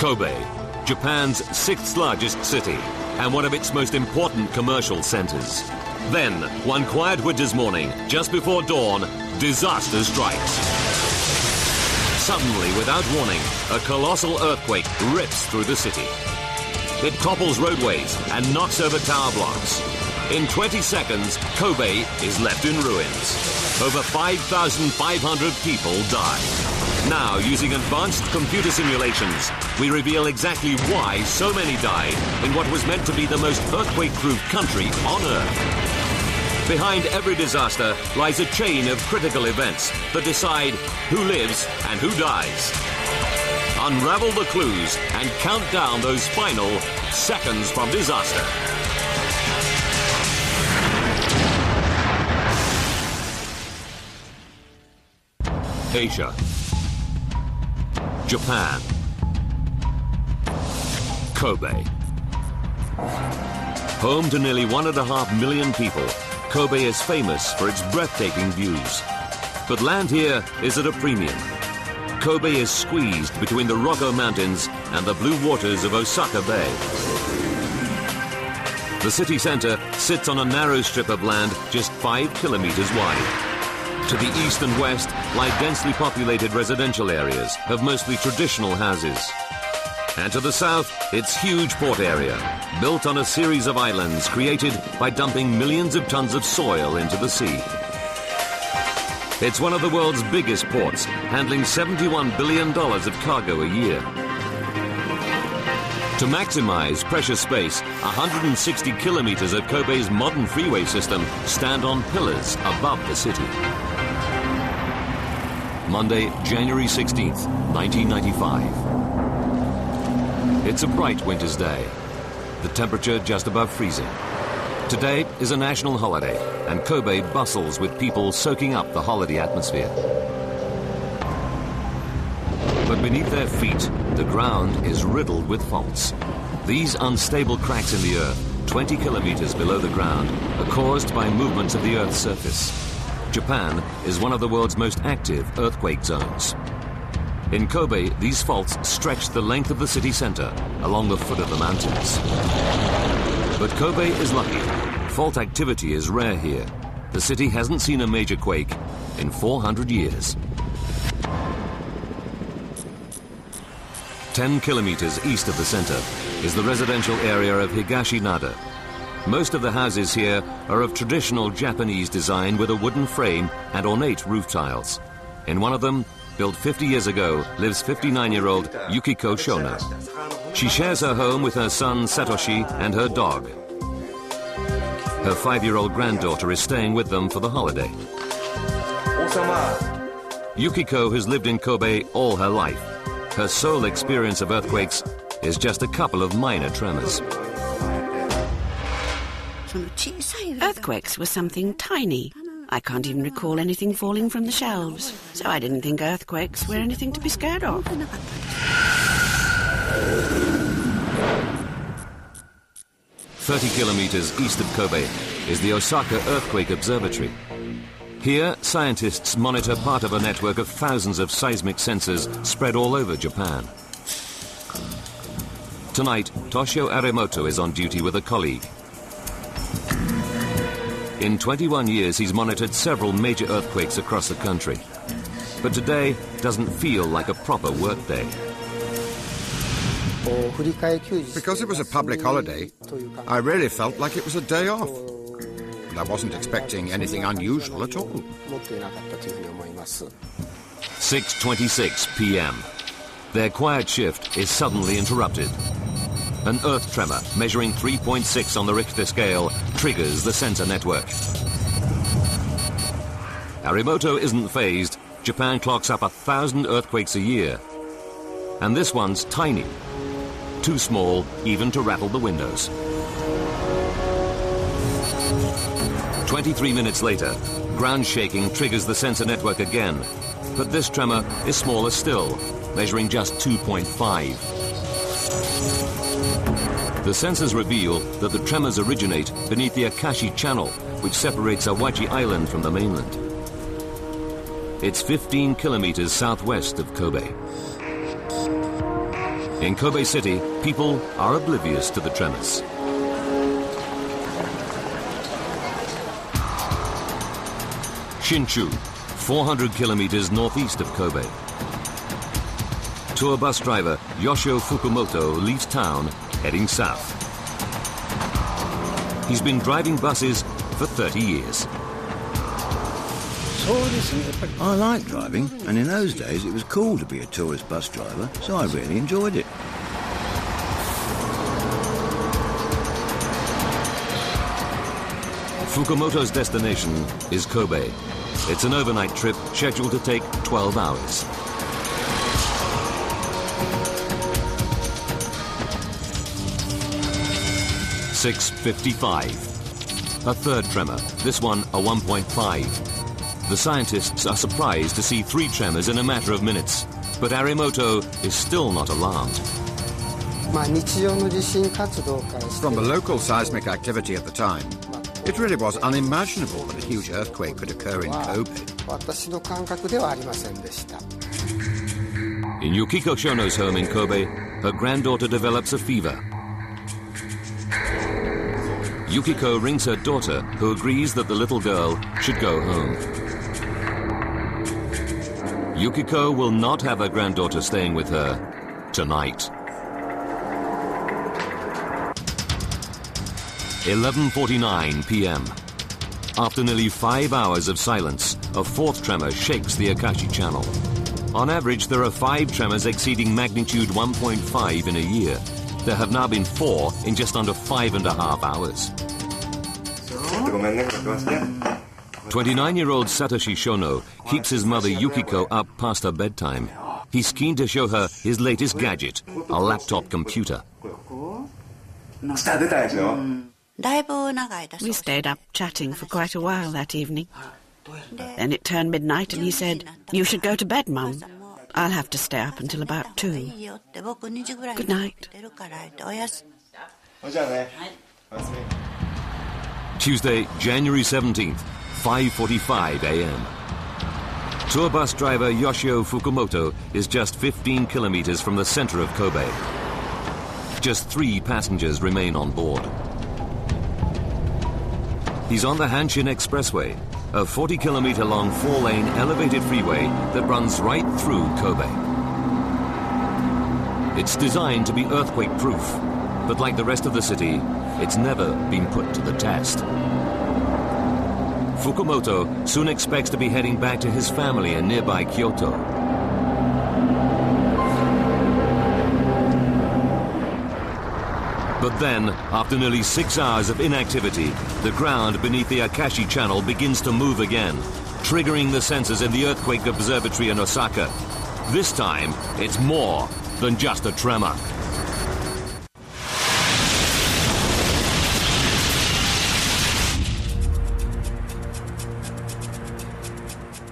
Kobe, Japan's 6th largest city and one of its most important commercial centers. Then, one quiet winter's morning, just before dawn, disaster strikes. Suddenly, without warning, a colossal earthquake rips through the city. It topples roadways and knocks over tower blocks. In 20 seconds, Kobe is left in ruins. Over 5,500 people die. Now, using advanced computer simulations, we reveal exactly why so many died in what was meant to be the most earthquake-proof country on Earth. Behind every disaster lies a chain of critical events that decide who lives and who dies. Unravel the clues and count down those final seconds from disaster. Asia. Japan. Kobe. Home to nearly 1.5 million people, Kobe is famous for its breathtaking views. But land here is at a premium. Kobe is squeezed between the Rokko Mountains and the blue waters of Osaka Bay. The city center sits on a narrow strip of land just 5 kilometers wide. To the east and west lie densely populated residential areas of mostly traditional houses. And to the south, its huge port area, built on a series of islands created by dumping millions of tons of soil into the sea. It's one of the world's biggest ports, handling $71 billion of cargo a year. To maximize precious space, 160 kilometers of Kobe's modern freeway system stand on pillars above the city. Monday, January 16th, 1995. It's a bright winter's day. The temperature just above freezing. Today is a national holiday, and Kobe bustles with people soaking up the holiday atmosphere. But beneath their feet, the ground is riddled with faults. These unstable cracks in the earth, 20 kilometers below the ground, are caused by movements of the Earth's surface. Japan is one of the world's most active earthquake zones. In Kobe, these faults stretch the length of the city center along the foot of the mountains. But Kobe is lucky. Fault activity is rare here. The city hasn't seen a major quake in 400 years. 10 kilometers east of the center is the residential area of Higashinada. Most of the houses here are of traditional Japanese design with a wooden frame and ornate roof tiles. In one of them, built 50 years ago, lives 59-year-old Yukiko Shona. She shares her home with her son Satoshi and her dog. Her 5-year-old granddaughter is staying with them for the holiday. Yukiko has lived in Kobe all her life. Her sole experience of earthquakes is just a couple of minor tremors. Earthquakes were something tiny. I can't even recall anything falling from the shelves, so I didn't think earthquakes were anything to be scared of. 30 kilometers east of Kobe is the Osaka Earthquake Observatory. Here, scientists monitor part of a network of thousands of seismic sensors spread all over Japan. Tonight, Toshio Arimoto is on duty with a colleague. In 21 years, he's monitored several major earthquakes across the country. But today doesn't feel like a proper workday. Because it was a public holiday, I really felt like it was a day off. And I wasn't expecting anything unusual at all. 6:26 p.m. Their quiet shift is suddenly interrupted. An earth tremor measuring 3.6 on the Richter scale triggers the sensor network. Arimoto isn't fazed. Japan clocks up 1,000 earthquakes a year. And this one's tiny. Too small even to rattle the windows. 23 minutes later, ground shaking triggers the sensor network again. But this tremor is smaller still, measuring just 2.5. The sensors reveal that the tremors originate beneath the Akashi Channel, which separates Awaji Island from the mainland. It's 15 kilometers southwest of Kobe. In Kobe City, people are oblivious to the tremors. Shinshu, 400 kilometers northeast of Kobe. Tour bus driver Yoshio Fukumoto leaves town heading south. He's been driving buses for 30 years. I like driving, and in those days it was cool to be a tourist bus driver, so I really enjoyed it. Fukumoto's destination is Kobe. It's an overnight trip scheduled to take 12 hours. "6:55. A third tremor, this one a 1.5. The scientists are surprised to see 3 tremors in a matter of minutes, but Arimoto is still not alarmed. From the local seismic activity at the time, it really was unimaginable that a huge earthquake could occur in Kobe. In Yukiko Shono's home in Kobe, her granddaughter develops a fever. Yukiko rings her daughter, who agrees that the little girl should go home. Yukiko will not have her granddaughter staying with her tonight. 11:49 p.m. After nearly 5 hours of silence, a 4th tremor shakes the Akashi Channel. On average, there are 5 tremors exceeding magnitude 1.5 in a year. There have now been 4 in just under 5.5 hours. 29-year-old Satoshi Shono keeps his mother Yukiko up past her bedtime. He's keen to show her his latest gadget, a laptop computer. We stayed up chatting for quite a while that evening. Then it turned midnight and he said, "You should go to bed, Mum. I'll have to stay up until about 2. Good night." Tuesday, January 17th, 5:45 a.m. Tour bus driver Yoshio Fukumoto is just 15 kilometers from the center of Kobe. Just 3 passengers remain on board. He's on the Hanshin Expressway, a 40-kilometer-long 4-lane elevated freeway that runs right through Kobe. It's designed to be earthquake-proof, but like the rest of the city, it's never been put to the test. Fukumoto soon expects to be heading back to his family in nearby Kyoto. But then, after nearly 6 hours of inactivity, the ground beneath the Akashi Channel begins to move again, triggering the sensors in the Earthquake Observatory in Osaka. This time, it's more than just a tremor.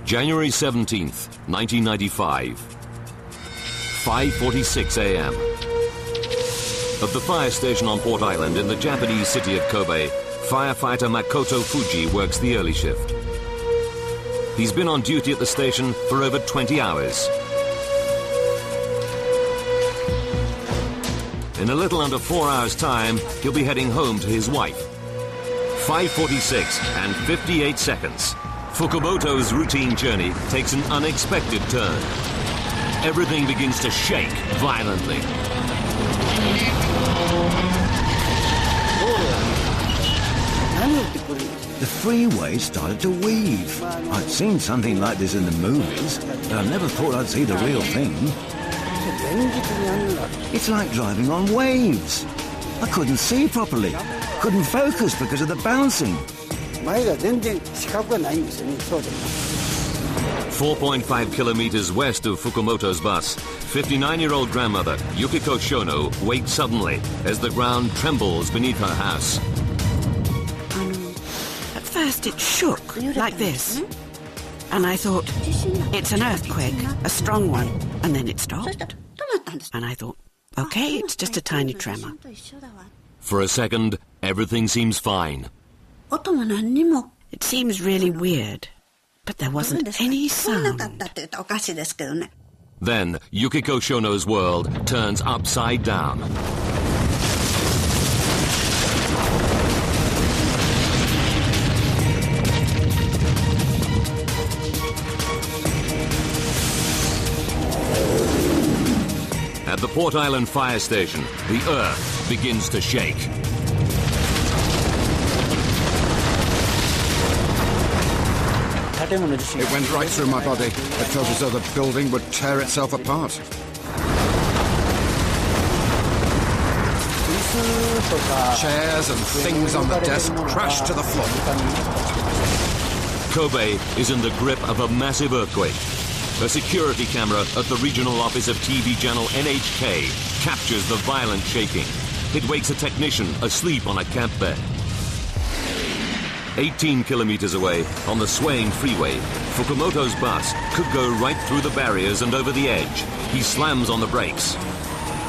January 17th, 1995. 5:46 a.m. At the fire station on Port Island in the Japanese city of Kobe, firefighter Makoto Fuji works the early shift. He's been on duty at the station for over 20 hours. In a little under 4 hours' time, he'll be heading home to his wife. 5:46 and 58 seconds. Fukumoto's routine journey takes an unexpected turn. Everything begins to shake violently. The freeway started to weave. I'd seen something like this in the movies, but I never thought I'd see the real thing. It's like driving on waves. I couldn't see properly, couldn't focus because of the bouncing. 4.5 kilometers west of Fukumoto's bus, 59-year-old grandmother Yukiko Shono wakes suddenly as the ground trembles beneath her house. At first it shook like this. And I thought, it's an earthquake, a strong one. And then it stopped. And I thought, okay, it's just a tiny tremor. For a second, everything seems fine. It seems really weird, but there wasn't any sound. Then Yukiko Shono's world turns upside down. At the Port Island fire station, the earth begins to shake. It went right through my body. It felt as though the building would tear itself apart. Chairs and things on the desk crashed to the floor. Kobe is in the grip of a massive earthquake. A security camera at the regional office of TV channel NHK captures the violent shaking. It wakes a technician asleep on a camp bed. 18 kilometers away, on the swaying freeway, Fukumoto's bus could go right through the barriers and over the edge. He slams on the brakes.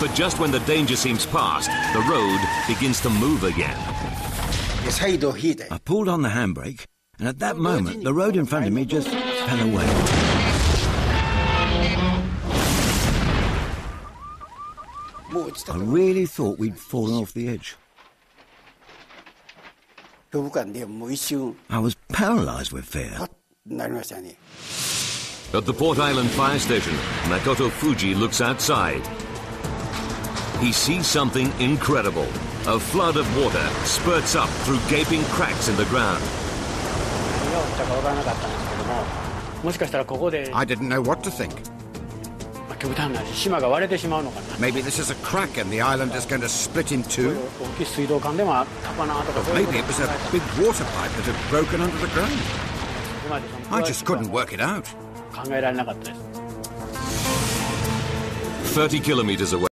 But just when the danger seems past, the road begins to move again. I pulled on the handbrake, and at that moment, the road in front of me just fell away. I really thought we'd fallen off the edge. I was paralyzed with fear. At the Port Island fire station, Makoto Fuji looks outside. He sees something incredible. A flood of water spurts up through gaping cracks in the ground. I didn't know what to think. Maybe this is a crack and the island is going to split in two. Or maybe it was a big water pipe that had broken under the ground. I just couldn't work it out. 30 kilometers away.